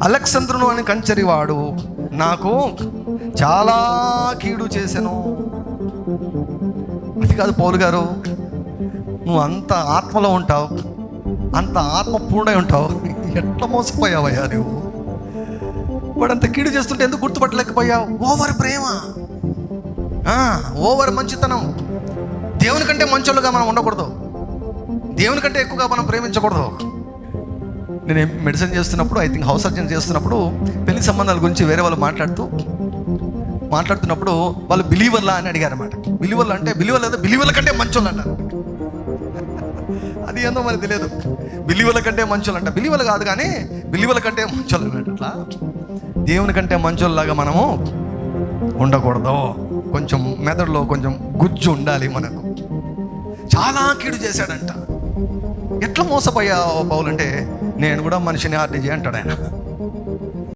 అలెగ్జంద్రును అని కంచరివాడు నాకు చాలా కీడు చేశాను. అది కాదు పౌలు గారు, నువ్వు అంత ఆత్మలో ఉంటావు, అంత ఆత్మ పూర్ణై ఉంటావు, ఎట్లా మోసపోయావయ్యా నువ్వు? వాడు అంత కీడు చేస్తుంటే ఎందుకు గుర్తుపట్టలేకపోయావు? ఓవర్ ప్రేమ, ఓవర్ మంచితనం. దేవుని కంటే మంచోళ్ళుగా మనం ఉండకూడదు, దేవుని కంటే ఎక్కువగా మనం ప్రేమించకూడదు. నేను మెడిసిన్ చేస్తున్నప్పుడు, ఐ థింక్ హౌస్ సర్జన్ చేస్తున్నప్పుడు, పెళ్లి సంబంధాల గురించి వేరే వాళ్ళు మాట్లాడుతున్నప్పుడు వాళ్ళు బిలీవర్లా అని అడిగారు అన్నమాట. బిలీవర్లు అంటే బిలీవర్లు లేదా బిలీవర్ల కంటే మంచోళ్ళు అన్నారు. అది ఏందో మనకు తెలియదు. బిలీవర్ల కంటే మంచోళ్ళు అంట, బిలీవర్లు కాదు కానీ బిలీవర్ల కంటే మంచోళ్ళు అన్నట్టు. అట్లా దేవుని కంటే మంచోళ్ళలాగా మనము ఉండకూడదు. కొంచెం మెదడులో కొంచెం గుజ్జు ఉండాలి మనకు. చాలా కీడు చేశాడంట. ఎట్లా మోసపోయావు పౌలు అంటే, నేను కూడా మనిషిని ఆర్టీజీ అంటాడు ఆయన.